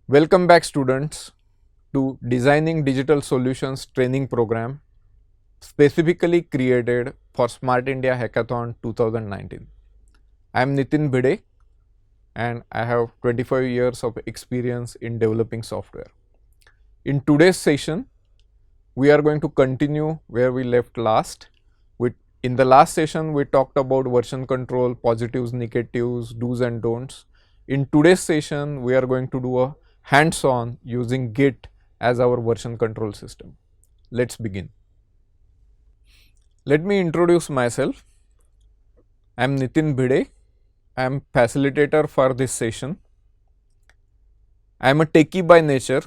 Welcome back students to Designing Digital Solutions training program specifically created for Smart India Hackathon 2019. I am Nitin Bhide and I have 25 years of experience in developing software. In today's session, we are going to continue where we left last. In the last session, we talked about version control, positives, negatives, do's and don'ts. In today's session, we are going to do a hands-on using Git as our version control system. Let's begin. Let me introduce myself. I am Nitin Bhide. I am facilitator for this session. I am a techie by nature.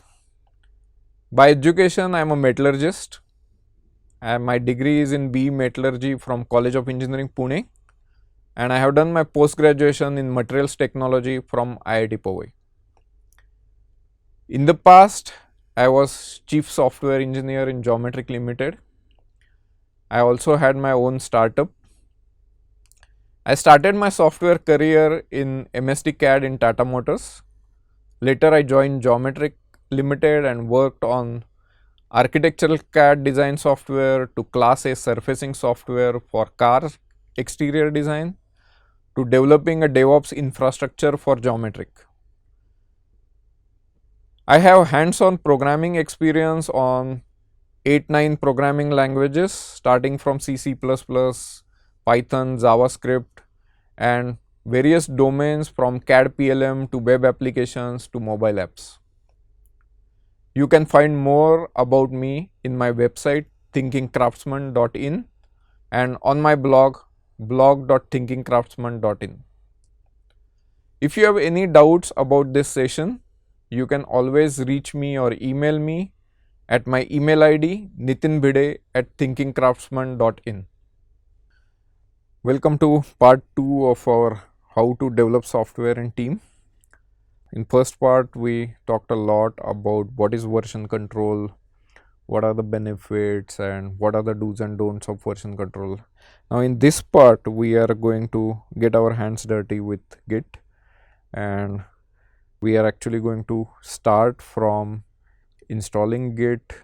By education, I am a metallurgist. My degree is in BE Metallurgy from College of Engineering, Pune, and I have done my post-graduation in Materials Technology from IIT Powai. In the past, I was Chief Software Engineer in Geometric Limited. I also had my own startup. I started my software career in MSD CAD in Tata Motors. Later, I joined Geometric Limited and worked on architectural CAD design software to Class A surfacing software for car exterior design to developing a DevOps infrastructure for Geometric. I have hands-on programming experience on 8-9 programming languages starting from C, C++, Python, JavaScript and various domains from CAD PLM to web applications to mobile apps. You can find more about me in my website thinkingcraftsman.in and on my blog blog.thinkingcraftsman.in. If you have any doubts about this session, you can always reach me or email me at my email ID nitinbhide@thinkingcraftsman.in. Welcome to part 2 of our how to develop software in team. In first part, we talked a lot about what is version control, what are the benefits and what are the do's and don'ts of version control. Now in this part, we are going to get our hands dirty with Git, and we are actually going to start from installing Git,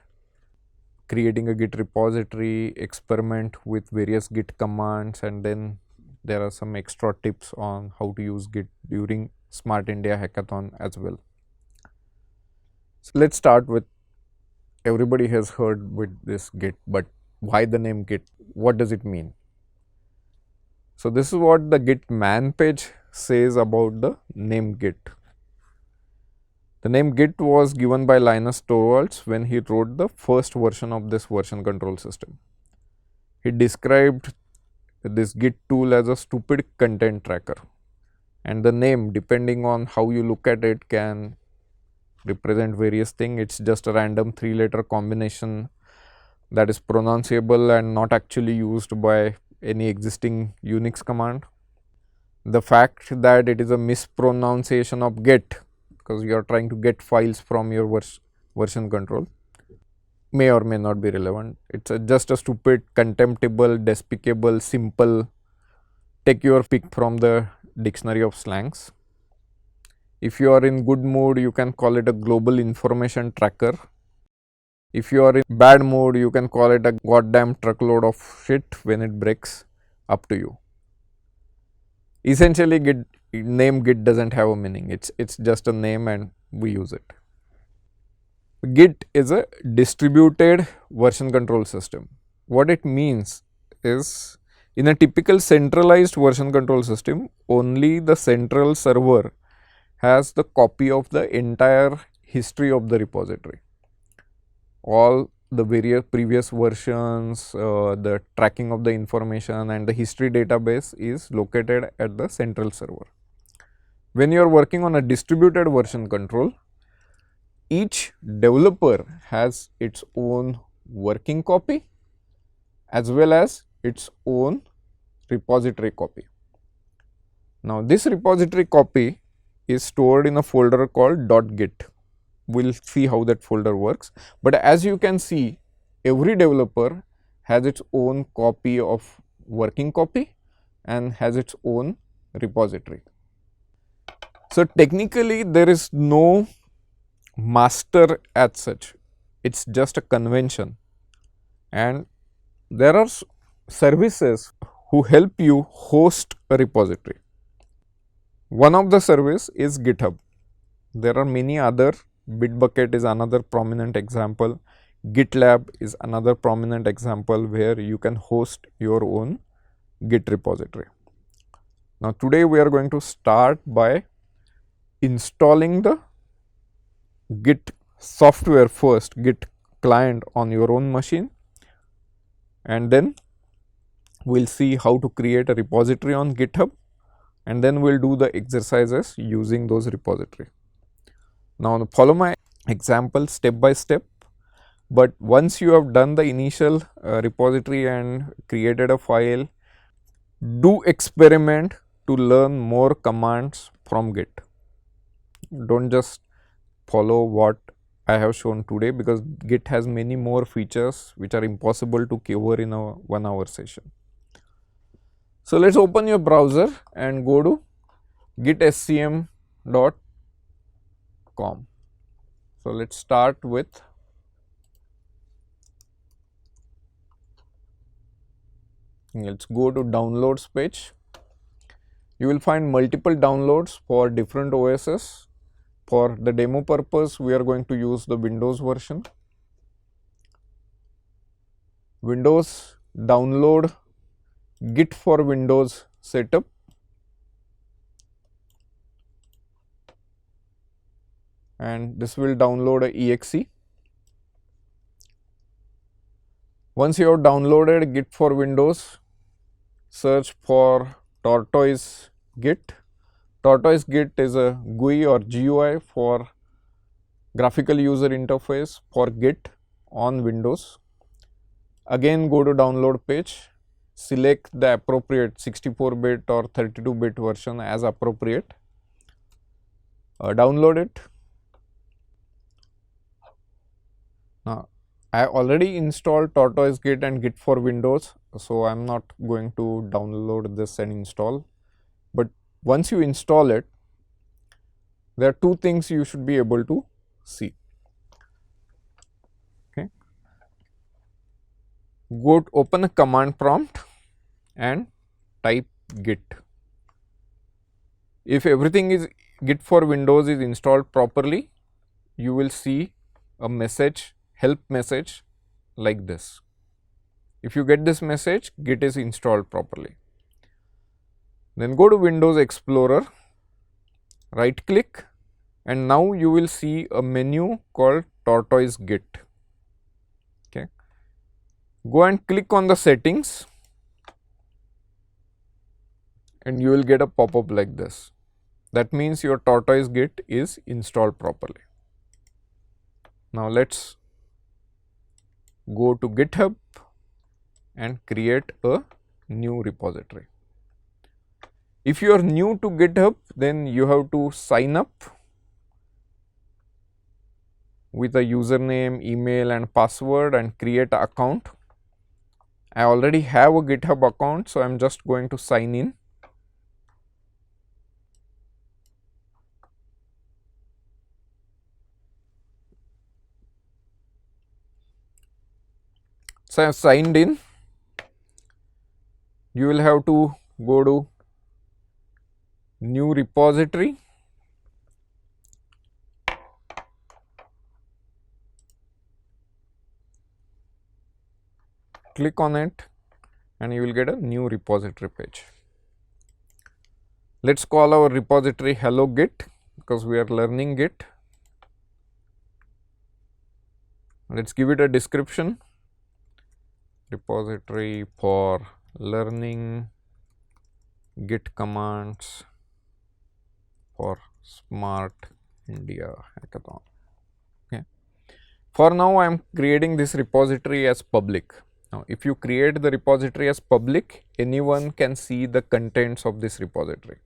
creating a Git repository, experiment with various Git commands, and then there are some extra tips on how to use Git during Smart India Hackathon as well. So let's start with, everybody has heard with this Git, but why the name Git? What does it mean? So this is what the Git man page says about the name Git. The name Git was given by Linus Torvalds when he wrote the first version of this version control system. He described this Git tool as a stupid content tracker, and the name, depending on how you look at it, can represent various things. It's just a random 3-letter combination that is pronounceable and not actually used by any existing Unix command. The fact that it is a mispronunciation of get, because you are trying to get files from your version control, may or may not be relevant. It's just a stupid, contemptible, despicable, simple, take your pick from the dictionary of slangs. If you are in good mood, you can call it a global information tracker. If you are in bad mood, you can call it a goddamn truckload of shit when it breaks. Up to you. Essentially, name Git doesn't have a meaning. It's just a name and we use it. Git is a distributed version control system. What it means is, in a typical centralized version control system, only the central server has the copy of the entire history of the repository. All the various previous versions, the tracking of the information and the history database is located at the central server. When you are working on a distributed version control, each developer has its own working copy as well as its own repository copy. Now this repository copy is stored in a folder called .git. We'll see how that folder works, but as you can see, every developer has its own copy of working copy and has its own repository. So technically there is no master as such, it's just a convention, and there are services who help you host a repository. One of the service is GitHub. There are many other. Bitbucket is another prominent example. GitLab is another prominent example where you can host your own Git repository. Now, today we are going to start by installing the Git software first, Git client on your own machine, and then we will see how to create a repository on GitHub, and then we will do the exercises using those repository. Now, follow my example step by step, but once you have done the initial repository and created a file, do experiment to learn more commands from Git. Don't just follow what I have shown today, because Git has many more features which are impossible to cover in a 1 hour session. So, let us open your browser and go to gitscm.com. So, let us start with let us go to downloads page. You will find multiple downloads for different OSs. For the demo purpose, we are going to use the Windows version. Windows, download Git for Windows setup. And this will download a exe. Once you have downloaded Git for Windows, search for Tortoise Git. Tortoise Git is a GUI or GUI for graphical user interface for Git on Windows. Again, go to download page, select the appropriate 64-bit or 32-bit version as appropriate, download it. Now, I already installed Tortoise Git and Git for Windows, so I am not going to download this and install. But once you install it, there are two things you should be able to see. Okay. Go to open a command prompt and type Git. If everything is Git for Windows is installed properly, you will see a message, help message like this. If you get this message, Git is installed properly. Then go to Windows Explorer, right click, and now you will see a menu called Tortoise Git. Okay. Go and click on the settings, and you will get a pop-up like this. That means your Tortoise Git is installed properly. Now, let us go to GitHub and create a new repository. If you are new to GitHub, then you have to sign up with a username, email and password and create an account. I already have a GitHub account, so I am just going to sign in. So, I have signed in. You will have to go to new repository, click on it, and you will get a new repository page. Let us call our repository hello Git, because we are learning Git. Let us give it a description: repository for learning Git commands for Smart India Hackathon. Okay. For now, I am creating this repository as public. Now, if you create the repository as public, anyone can see the contents of this repository.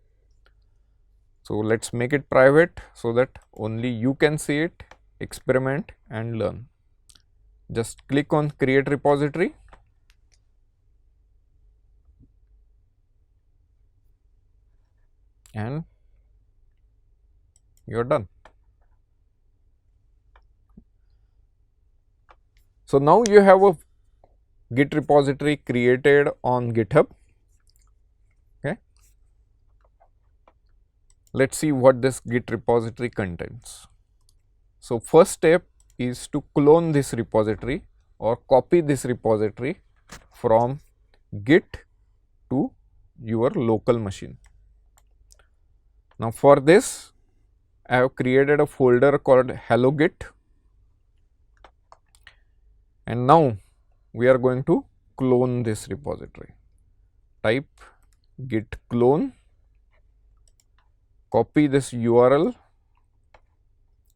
So, let us make it private so that only you can see it, experiment and learn. Just click on create repository. And you are done. So now you have a Git repository created on GitHub. Okay. Let's see what this Git repository contains. So first step is to clone this repository or copy this repository from Git to your local machine. Now for this, I have created a folder called hello git, and now we are going to clone this repository. Type git clone, copy this URL,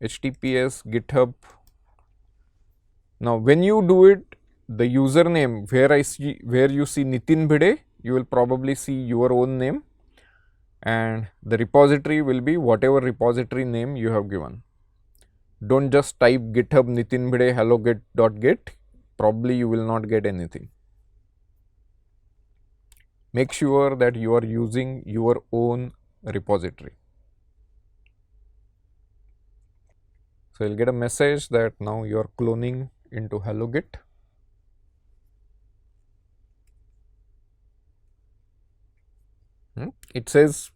https github. Now when you do it, the username where you see Nitin Bhide, you will probably see your own name, and the repository will be whatever repository name you have given. Don't just type github Nitin Bhide hello git.git, probably you will not get anything. Make sure that you are using your own repository. So you'll get a message that now you are cloning into hello git. It says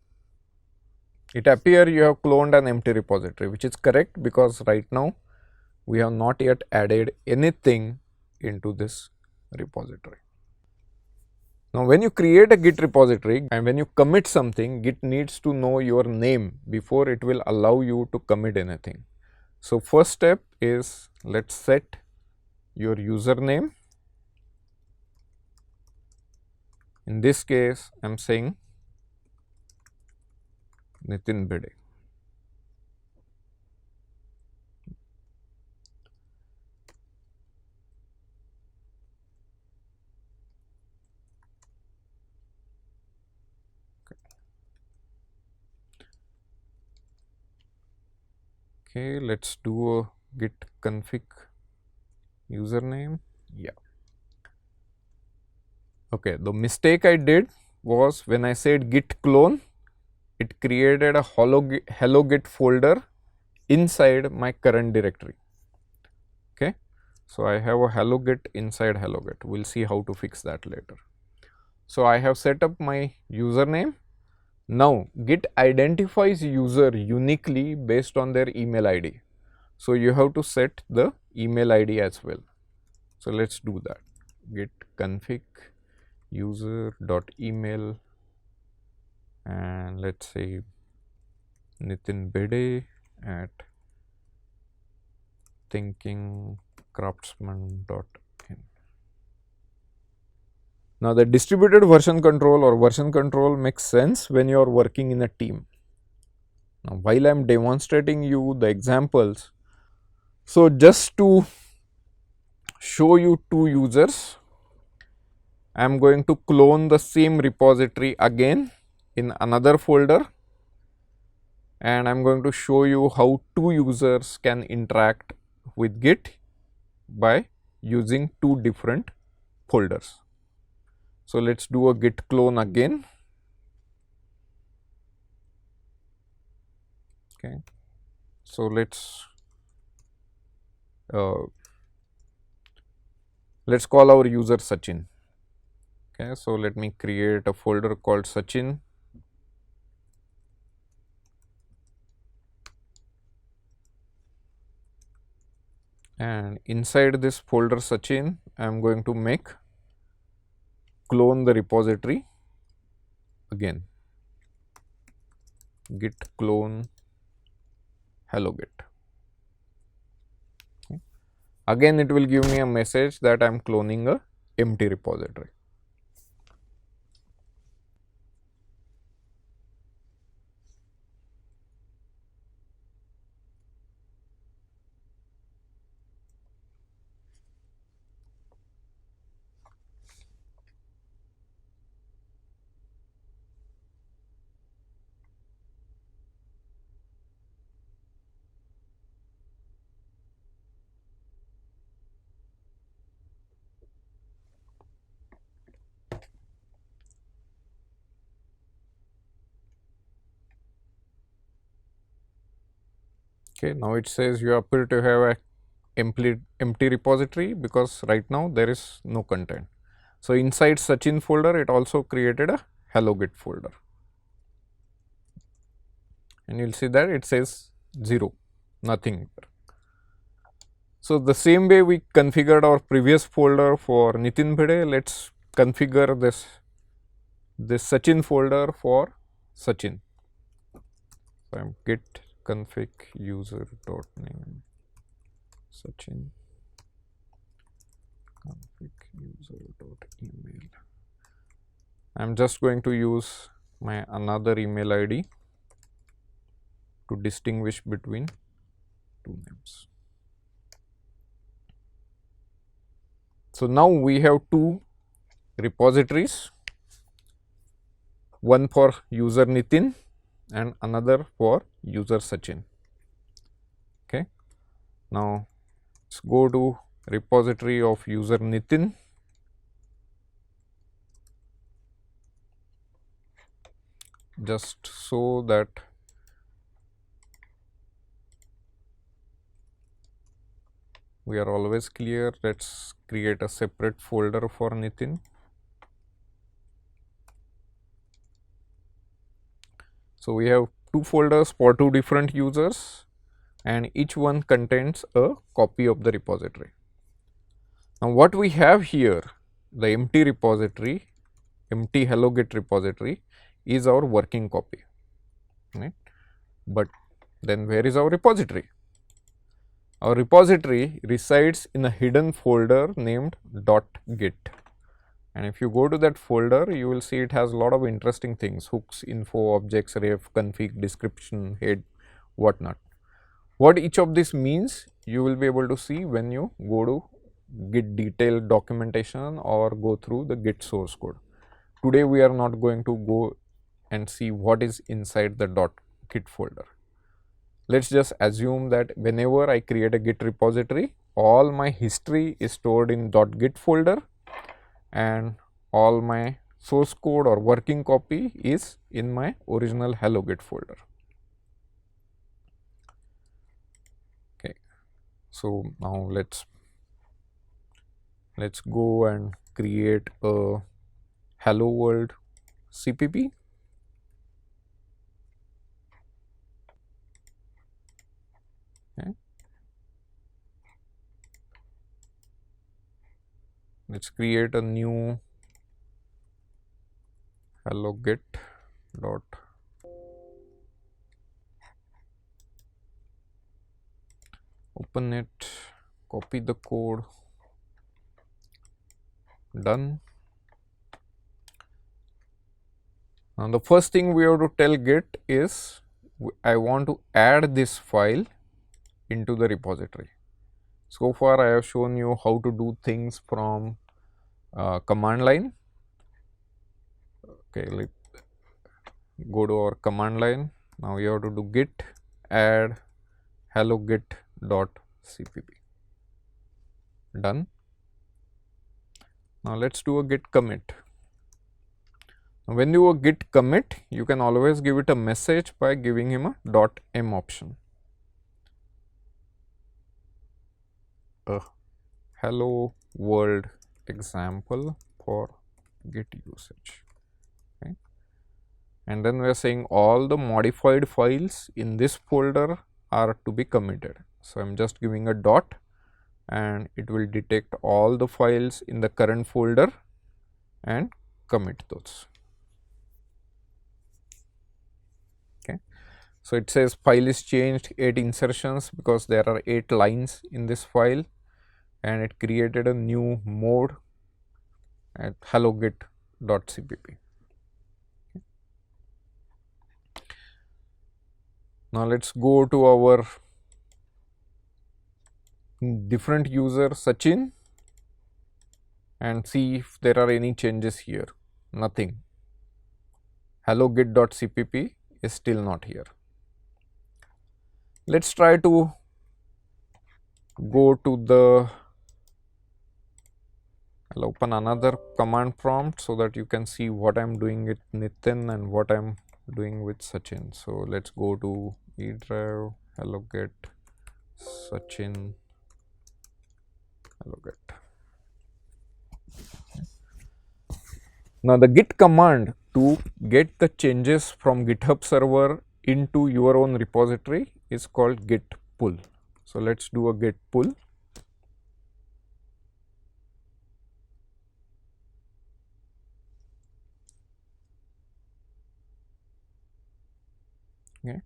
it appears you have cloned an empty repository, which is correct because right now we have not yet added anything into this repository. Now when you create a Git repository and when you commit something, Git needs to know your name before it will allow you to commit anything. So first step is, let's set your username. In this case, I am saying Nitin Bhide. Okay, let's do a git config username. Yeah. Okay, the mistake I did was when I said git clone, it created a hello git folder inside my current directory. Okay, so I have a hello git inside hello git. We'll see how to fix that later. So I have set up my username. Now Git identifies user uniquely based on their email ID. So you have to set the email ID as well. So let's do that. Git config user.email, and let's say Nitin Bhide at thinkingcraftsman.in. Now the distributed version control or version control makes sense when you are working in a team. Now while I am demonstrating you the examples, so just to show you two users, I am going to clone the same repository again in another folder, and I am going to show you how two users can interact with Git by using two different folders. So let's do a git clone again. Okay, so let's call our user Sachin. Okay, so let me create a folder called Sachin. And inside this folder Sachin, I am going to make clone the repository again. Git clone hello git. Okay. Again, it will give me a message that I am cloning a empty repository. Okay, now it says you appear to have empty repository because right now there is no content. So, inside Sachin folder it also created a hello git folder, and you will see that it says 0, nothing there. So, the same way we configured our previous folder for Nitin Bhide, let us configure this Sachin folder for Sachin. So, I am git config user dot name Sachin config user dot email. I am just going to use my another email ID to distinguish between two names. So, now we have two repositories, one for user Nitin and another for user Sachin. Okay. Now, let's go to repository of user Nitin. Just so that we are always clear, let us create a separate folder for Nitin. So, we have two folders for two different users and each one contains a copy of the repository. Now, what we have here, the empty repository, empty hello git repository is our working copy, right? But then where is our repository? Our repository resides in a hidden folder named .git, and if you go to that folder you will see it has a lot of interesting things: hooks, info, objects, ref, config, description, head, whatnot. What each of this means you will be able to see when you go to git detailed documentation or go through the git source code. Today we are not going to go and see what is inside the .git folder. Let us just assume that whenever I create a git repository, all my history is stored in .git folder and all my source code or working copy is in my original hello git folder. Okay. So, now let's go and create a hello world CPP. Okay. Let us create a new hello git dot open it, copy the code, done. Now, the first thing we have to tell git is I want to add this file into the repository. So far I have shown you how to do things from command line. Okay, let's go to our command line. Now, you have to do git add hello git dot cpp, done. Now, let us do a git commit. When you do a git commit, you can always give it a message by giving him a .m option. A hello world example for git usage. Okay. And then we are saying all the modified files in this folder are to be committed. So, I am just giving a dot and it will detect all the files in the current folder and commit those. Okay. So, it says file is changed 8 insertions because there are 8 lines in this file, and it created a new mode at hello git.cpp. Now, let us go to our different user Sachin and see if there are any changes here. Nothing. Hello git.cpp is still not here. Let us try to go to the, I will open another command prompt so that you can see what I am doing with Nitin and what I am doing with Sachin. So, let us go to E drive hello git Sachin hello git. Now the git command to get the changes from GitHub server into your own repository is called git pull. So let's do a git pull. Okay.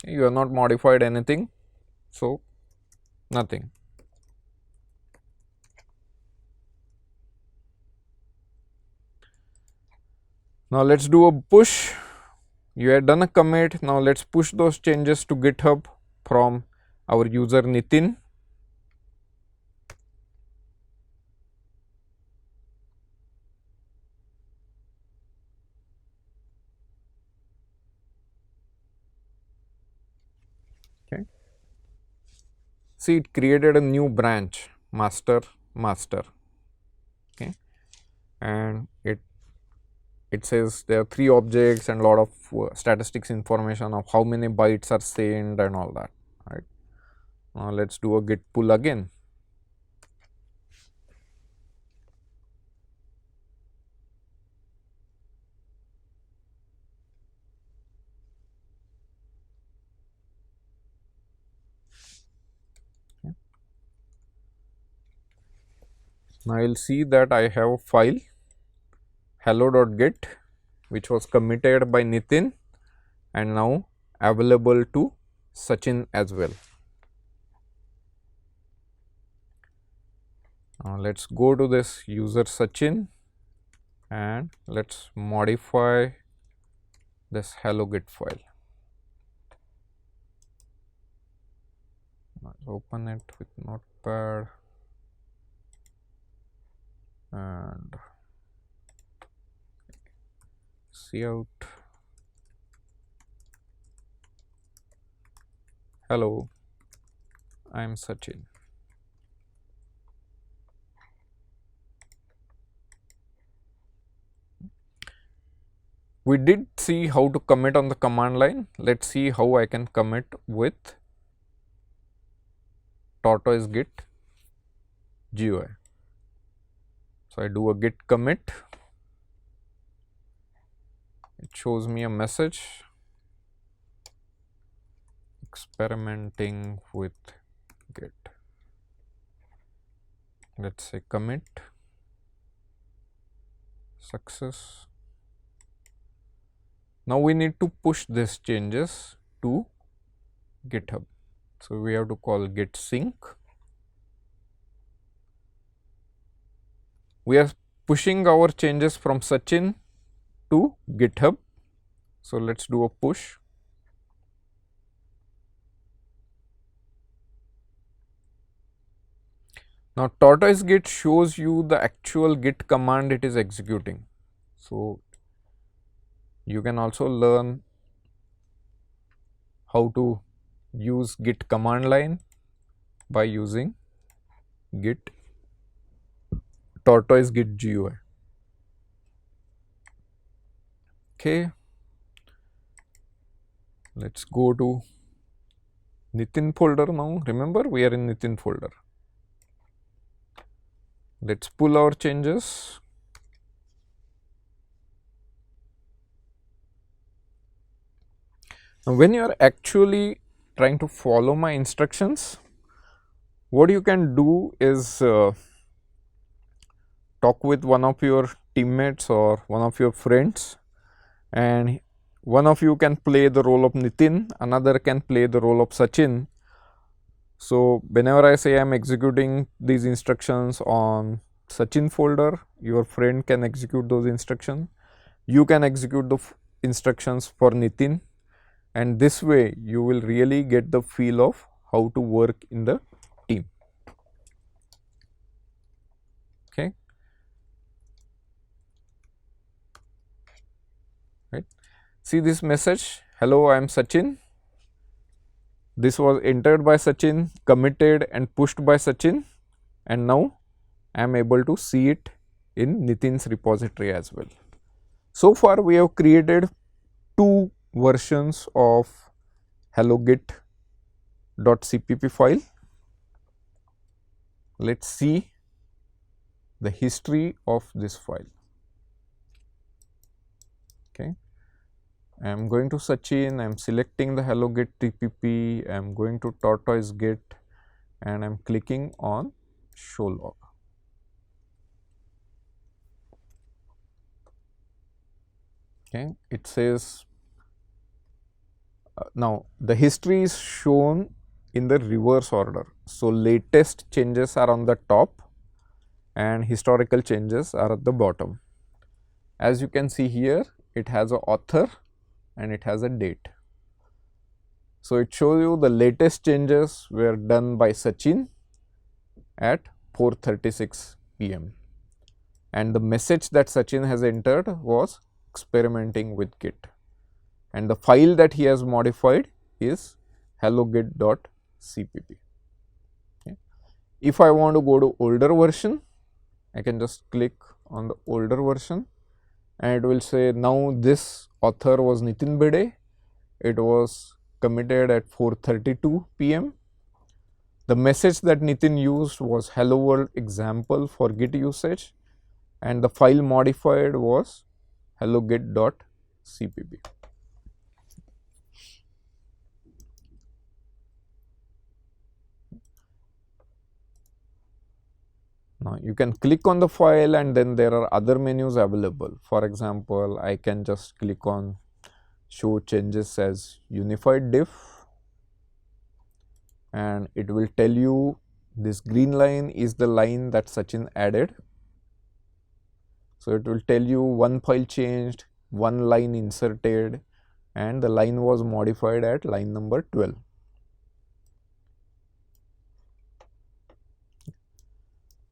You have not modified anything, so nothing. Now let's do a push. You had done a commit. Now let's push those changes to GitHub from our user Nitin. Okay. See, it created a new branch, master. Okay, and it says there are 3 objects and lot of statistics information of how many bytes are sent and all that. Right. Now let's do a git pull again. Okay. Now you will see that I have a file hello.git which was committed by Nitin and now available to Sachin as well. Now let's go to this user Sachin and let's modify this hello git file. Let's open it with notepad and see out. Hello, I am Sachin. We did see how to commit on the command line. Let's see how I can commit with tortoise git GUI. So I do a git commit. It shows me a message experimenting with git. Let's say commit success. Now we need to push these changes to GitHub. So we have to call git sync. We are pushing our changes from Sachin to GitHub. So let's do a push. Now tortoise git shows you the actual git command it is executing. So you can also learn how to use git command line by using git tortoise git GUI. Okay, let's go to Nitin folder now. Remember, we are in Nitin folder. Let's pull our changes. Now, when you are actually trying to follow my instructions, what you can do is talk with one of your teammates or one of your friends, and one of you can play the role of Nitin, another can play the role of Sachin. So whenever I say I am executing these instructions on Sachin folder, your friend can execute those instructions. You can execute the instructions for Nitin, and this way you will really get the feel of how to work in the team. Okay. Right. See this message, hello, I am Sachin. This was entered by Sachin, committed and pushed by Sachin, and now I am able to see it in Nitin's repository as well. So far we have created 2 versions of hello git .cpp file. Let us see the history of this file. Okay. I am going to Sachin, I am selecting the hello get TPP, I am going to tortoise get and I am clicking on show log. Okay. It says now the history is shown in the reverse order. So, latest changes are on the top and historical changes are at the bottom. As you can see here, it has a author and it has a date. So, it shows you the latest changes were done by Sachin at 4:36 p.m. and the message that Sachin has entered was experimenting with Git, and the file that he has modified is hellogit.cpp. Okay. If I want to go to older version, I can just click on the older version and it will say now this author was Nitin Bede, it was committed at 4:32 p.m. The message that Nitin used was hello world example for Git usage and the file modified was hellogit.cpp. Now, you can click on the file and then there are other menus available. For example, I can just click on show changes as unified diff and it will tell you this green line is the line that Sachin added. So, it will tell you one file changed, one line inserted and the line was modified at line number 12.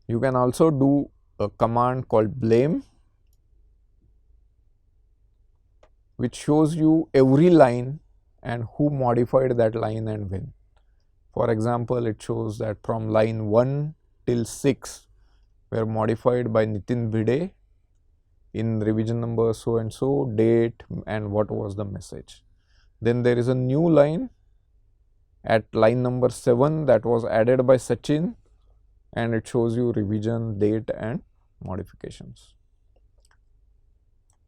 You can also do a command called blame, which shows you every line and who modified that line and when. For example, it shows that from line 1 till 6 were modified by Nitin Bide in revision number so and so, date and what was the message. Then there is a new line at line number 7 that was added by Sachin and it shows you revision, date and modifications.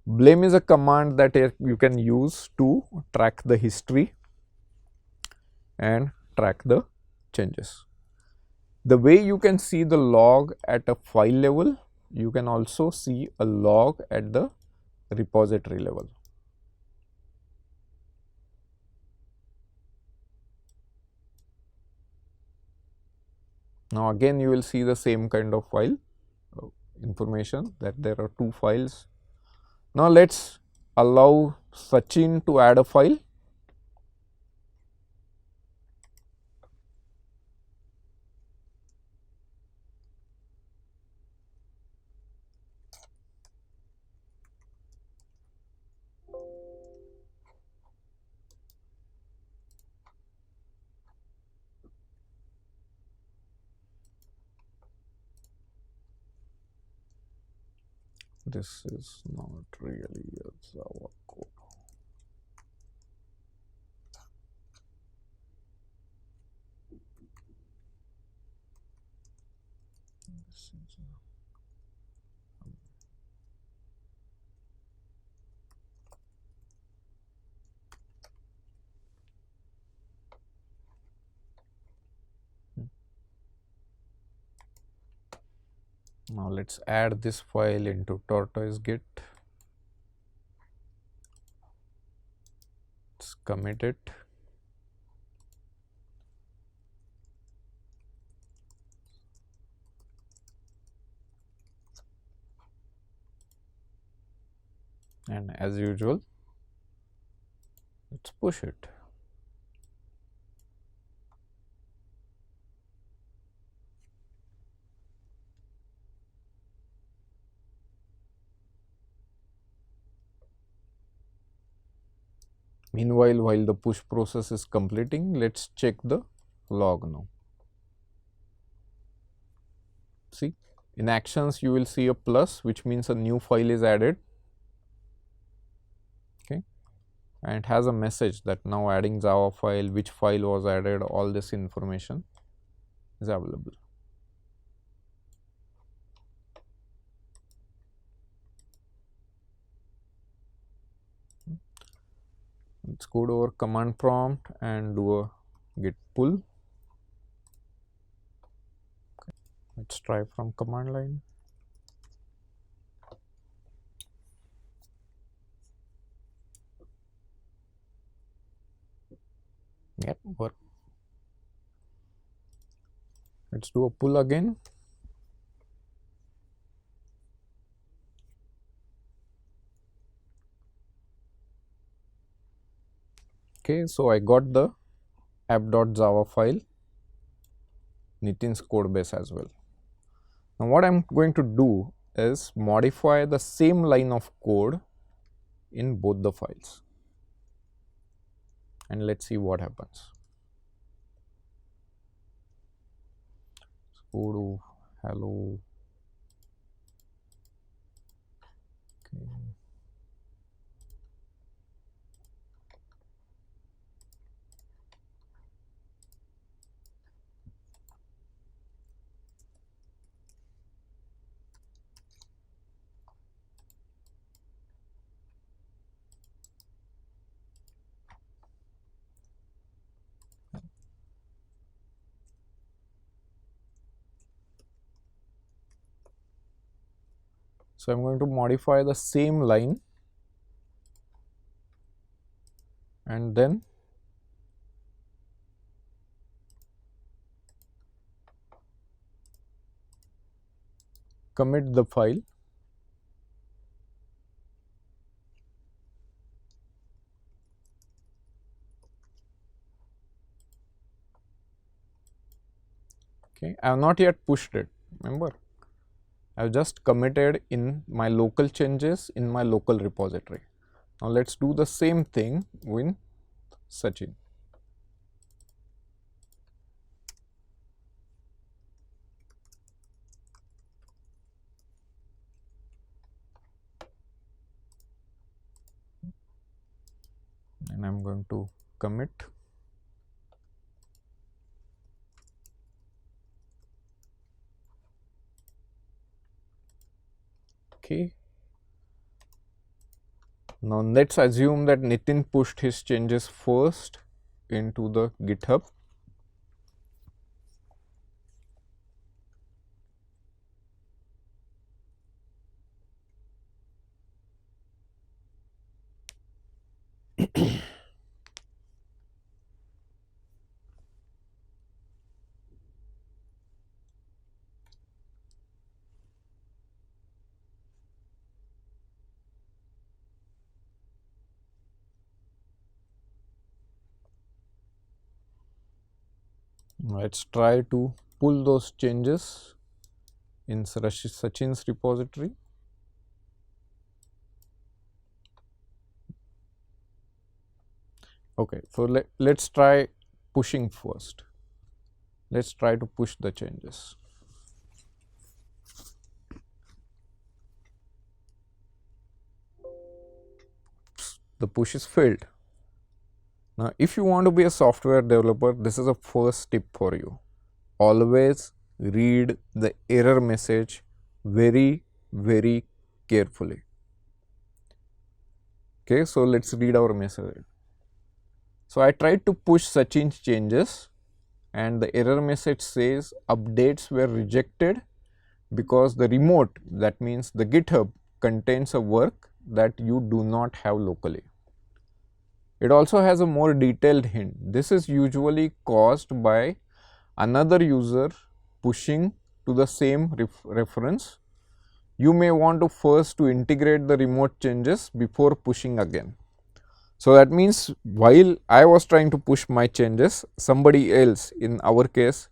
Blame is a command that you can use to track the history and track the changes. The way you can see the log at a file level, you can also see a log at the repository level. Now, again you will see the same kind of file information that there are two files. Now, let us allow Sachin to add a file. This is not really a Java code. Now, let us add this file into tortoise git. Let's commit it. And as usual, let's push it. Meanwhile, while the push process is completing, let us check the log now. See, in actions you will see a plus, which means a new file is added. Okay. and it has a message that now adding Java file, which file was added, all this information is available. Let's go to our command prompt and do a git pull. Okay. Let's try from command line. Yep, work. Let's do a pull again. Okay, so I got the app.java file, Nitin's code base as well. Now what I'm going to do is modify the same line of code in both the files, and let's see what happens. So go to hello. Okay. So I'm going to modify the same line and then commit the file. Okay, I have not yet pushed it, remember. I have just committed in my local changes in my local repository. Now let's do the same thing with Sachin. And I'm going to commit. Okay. Now let's assume that Nitin pushed his changes first into the GitHub. Let's try to pull those changes in Sachin's repository. Okay, so let's try pushing first. Let's try to push the changes. The push is failed. Now, if you want to be a software developer, this is a first tip for you. Always read the error message very, very carefully. Okay, so let's read our message. So I tried to push Sachin's changes and the error message says updates were rejected because the remote, that means the GitHub, contains a work that you do not have locally. It also has a more detailed hint. This is usually caused by another user pushing to the same reference. You may want to first to integrate the remote changes before pushing again. So that means while I was trying to push my changes, somebody else, in our case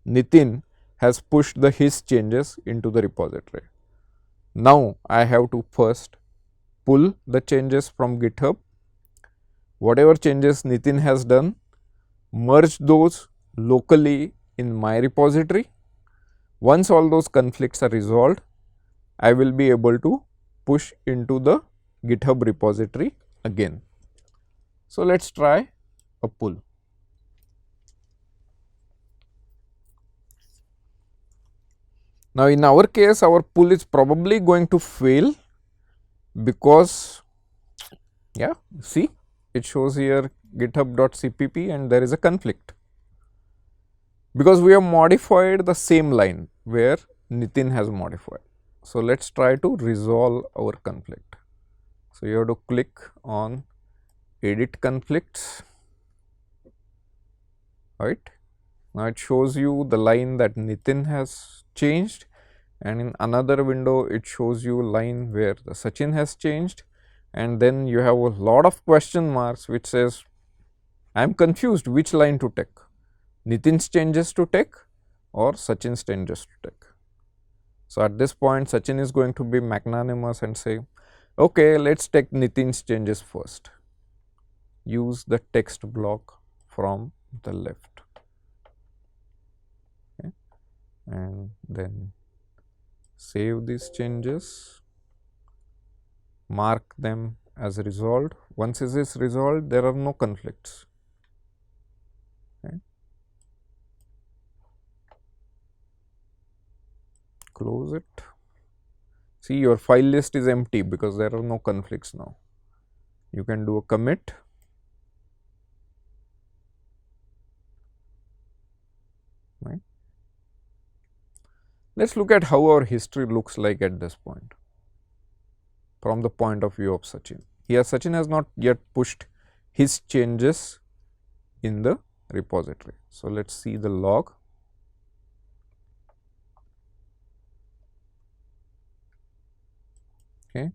Nitin, has pushed his changes into the repository. Now I have to first pull the changes from GitHub. Whatever changes Nitin has done, merge those locally in my repository. Once all those conflicts are resolved, I will be able to push into the GitHub repository again. So let's try a pull. Now in our case, our pull is probably going to fail because, yeah, see, it shows here github.cpp and there is a conflict, because we have modified the same line where Nitin has modified. So let's try to resolve our conflict. So you have to click on edit conflicts, right. Now it shows you the line that Nitin has changed, and in another window it shows you line where the Sachin has changed, and then you have a lot of question marks which says I am confused which line to take, Nitin's changes to take or Sachin's changes to take. So at this point Sachin is going to be magnanimous and say, okay, let's take Nitin's changes first. Use the text block from the left, okay, and then save these changes, mark them as resolved. Once it is resolved, there are no conflicts. Okay. Close it. See, your file list is empty because there are no conflicts now. You can do a commit. Right. Let's look at how our history looks like at this point from the point of view of Sachin. Here Sachin has not yet pushed his changes in the repository. So let's see the log. Okay. It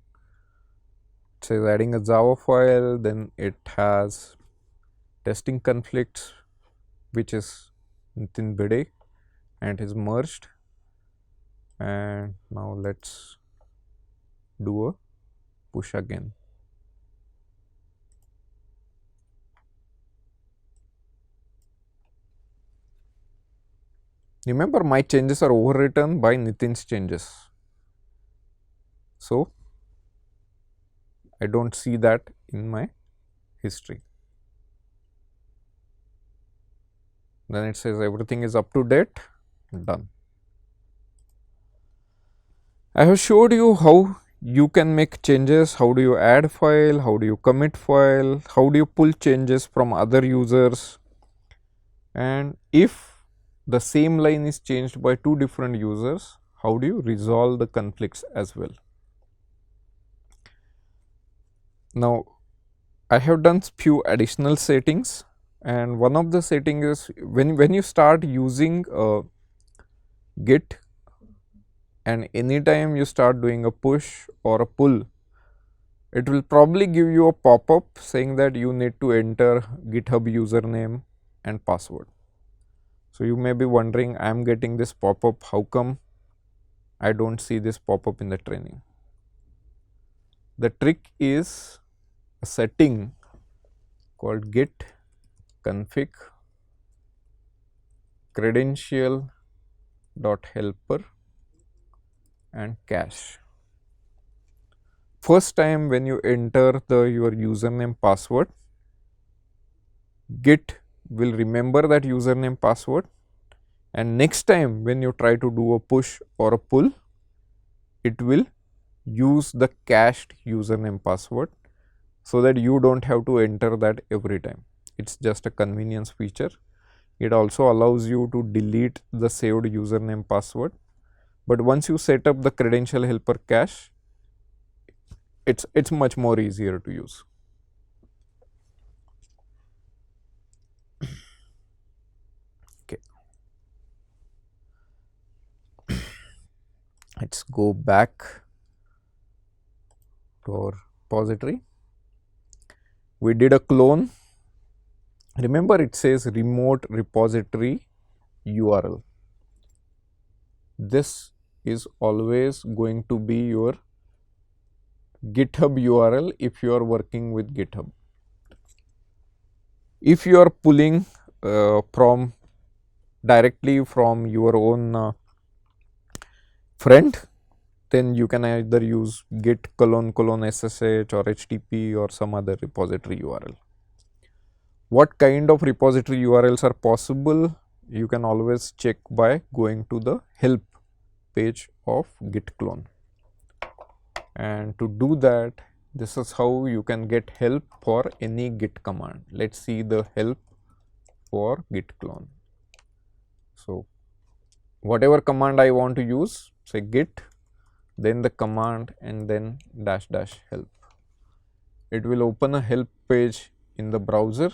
says adding a Java file, then it has testing conflicts, which is Nitin Bede, and is merged. And now let's do a push again. Remember, my changes are overwritten by Nitin's changes. So I don't see that in my history. Then it says everything is up to date, done. I have showed you how you can make changes, how do you add file, how do you commit file, how do you pull changes from other users, and if the same line is changed by two different users, how do you resolve the conflicts as well. Now I have done few additional settings, and one of the settings is when you start using Git, and anytime you start doing a push or a pull, it will probably give you a pop-up saying that you need to enter GitHub username and password. So you may be wondering, I am getting this pop-up, how come I don't see this pop-up in the training? The trick is a setting called git config credential dot helper and cache. First time when you enter your username password, Git will remember that username password, and next time when you try to do a push or a pull, it will use the cached username password, so that you don't have to enter that every time. It's just a convenience feature. It also allows you to delete the saved username password, but once you set up the credential helper cache, it's much more easier to use. Okay. Let's go back to our repository. We did a clone. Remember, it says remote repository URL. This is always going to be your GitHub URL if you are working with GitHub. If you are pulling from directly from your own friend, then you can either use git ::ssh or http or some other repository URL. What kind of repository URLs are possible? You can always check by going to the help page of git clone. And to do that, this is how you can get help for any git command. Let's see the help for git clone. So, whatever command I want to use, say git, then the command and then dash dash help. It will open a help page in the browser.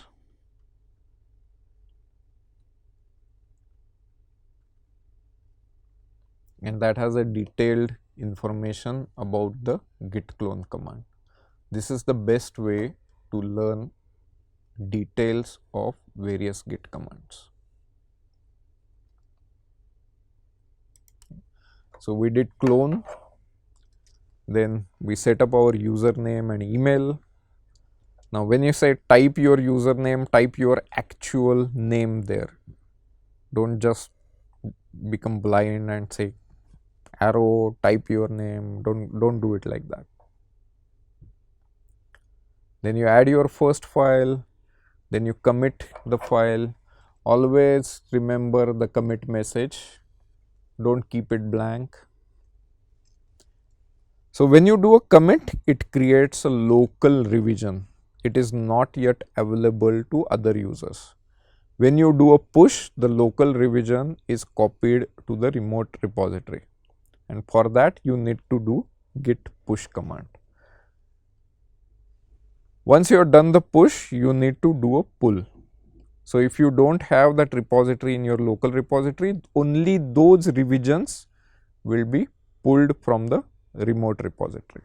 And that has a detailed information about the git clone command. This is the best way to learn details of various git commands. So, we did clone, then we set up our username and email. Now, when you say type your username, type your actual name there. Don't just become blind and say arrow, type your name. Don't do it like that. Then you add your first file, then you commit the file. Always remember the commit message, don't keep it blank. So, when you do a commit, it creates a local revision. It is not yet available to other users. When you do a push, the local revision is copied to the remote repository, and for that you need to do git push command. Once you have done the push, you need to do a pull. So, if you do not have that repository in your local repository, only those revisions will be pulled from the remote repository.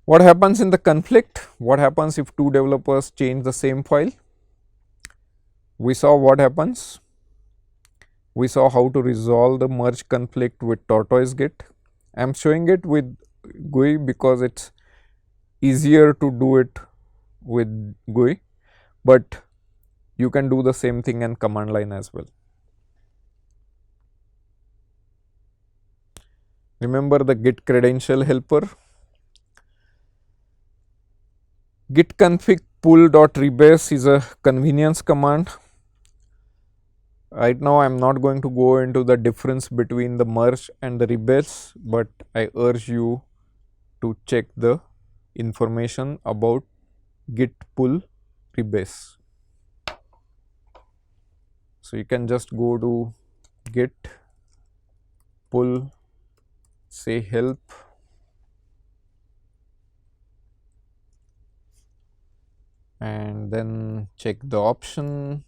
What happens in the conflict? What happens if two developers change the same file? We saw what happens. We saw how to resolve the merge conflict with tortoise git. I am showing it with GUI because it is easier to do it with GUI, but you can do the same thing in command line as well. Remember the git credential helper. Git config pull.rebase is a convenience command. Right now, I am not going to go into the difference between the merge and the rebase, but I urge you to check the information about git pull rebase. So, you can just go to git pull, say help, and then check the option.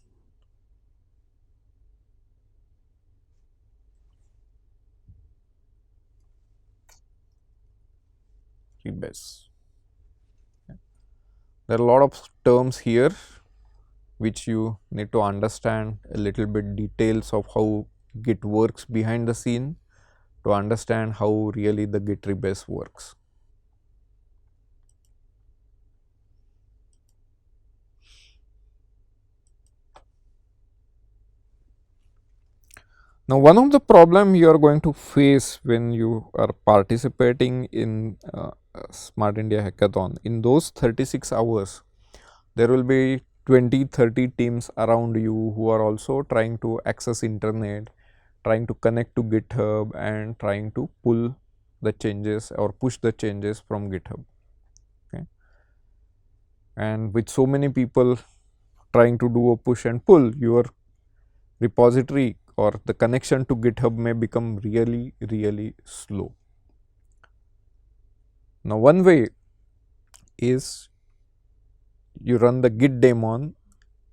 Rebase. There are a lot of terms here which you need to understand a little bit details of how Git works behind the scene to understand how really the Git rebase works. Now, one of the problem you are going to face when you are participating in Smart India Hackathon, in those 36 hours, there will be 20-30 teams around you who are also trying to access internet, trying to connect to GitHub and trying to pull the changes or push the changes from GitHub. Okay. And with so many people trying to do a push and pull, your repository or the connection to GitHub may become really slow. Now, one way is you run the git daemon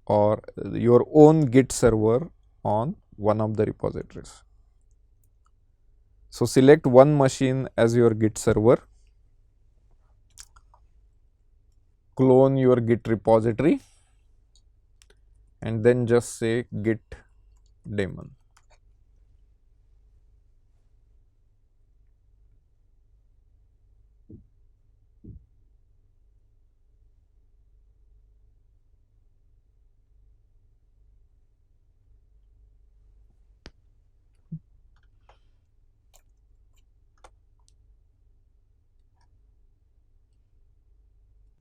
or your own git server on one of the repositories. So, select one machine as your git server, clone your git repository and then just say git daemon.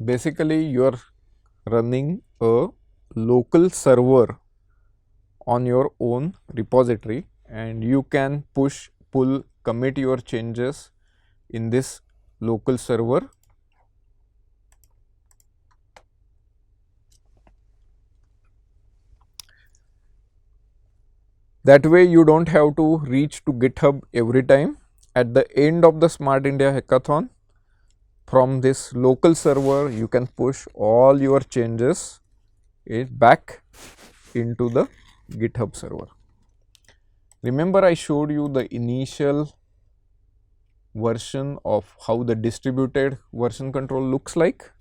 Basically, you're running a local server on your own repository, and you can push, pull, commit your changes in this local server. That way you don't have to reach to GitHub every time. At the end of the Smart India Hackathon, from this local server you can push all your changes back into the GitHub server. Remember, I showed you the initial version of how the distributed version control looks like.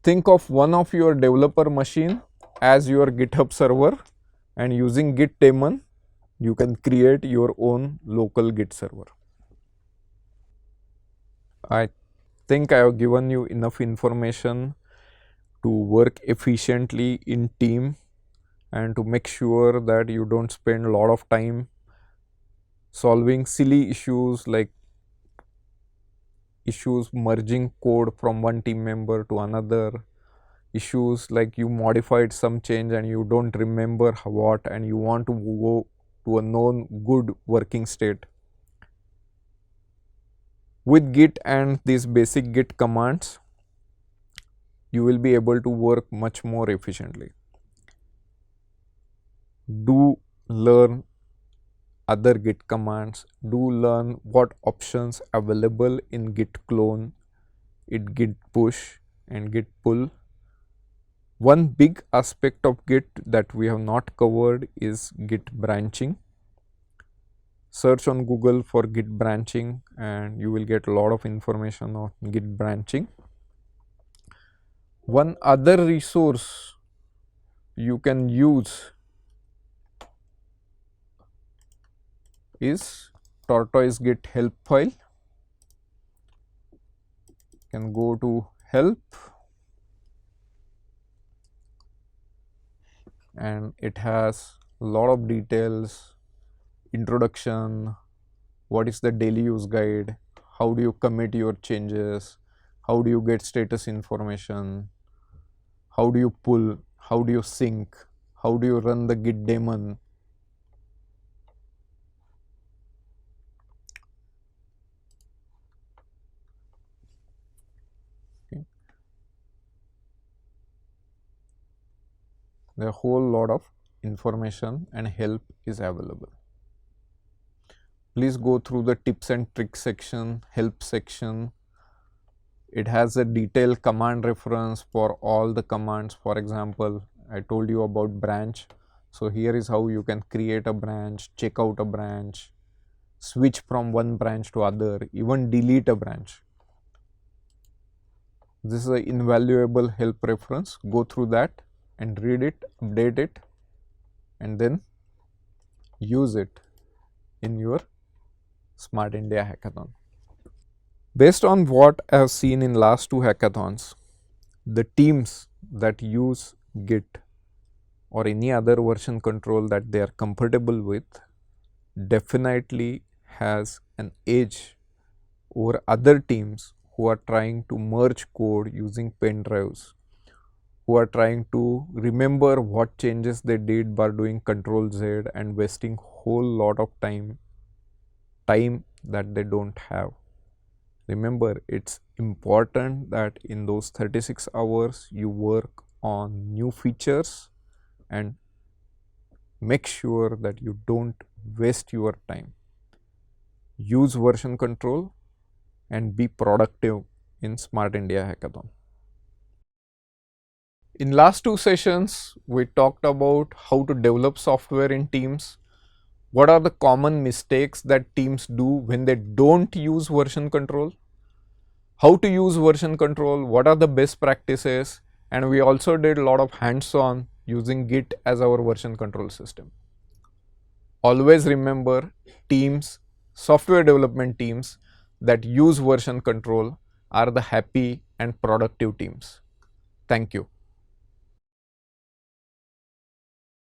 Think of one of your developer machine as your GitHub server, and using git daemon you can create your own local Git server. I think I have given you enough information to work efficiently in team and to make sure that you don't spend a lot of time solving silly issues like issues merging code from one team member to another, issues like you modified some change and you don't remember what and you want to go to a known good working state. With Git and these basic Git commands, you will be able to work much more efficiently. Do learn other Git commands, do learn what options available in Git clone, in Git push and Git pull. One big aspect of Git that we have not covered is Git branching. Search on Google for Git branching and you will get a lot of information on Git branching. One other resource you can use is tortoise git help file. You can go to help and it has a lot of details, introduction, what is the daily use guide, how do you commit your changes, how do you get status information, how do you pull, how do you sync, how do you run the git daemon. Okay. There are a whole lot of information and help is available. Please go through the tips and tricks section, help section. It has a detailed command reference for all the commands. For example, I told you about branch. So here is how you can create a branch, check out a branch, switch from one branch to other, even delete a branch. This is an invaluable help reference. Go through that and read it, update it, and then use it in your Smart India Hackathon. Based on what I have seen in last two hackathons, the teams that use Git or any other version control that they are comfortable with definitely has an edge over other teams who are trying to merge code using pen drives, who are trying to remember what changes they did by doing Control Z and wasting whole lot of time that they don't have. Remember, it's important that in those 36 hours you work on new features and make sure that you don't waste your time. Use version control and be productive in Smart India Hackathon. In last two sessions, we talked about how to develop software in teams. What are the common mistakes that teams do when they don't use version control? How to use version control, what are the best practices, and we also did a lot of hands-on using Git as our version control system. Always remember, teams, software development teams that use version control are the happy and productive teams. Thank you.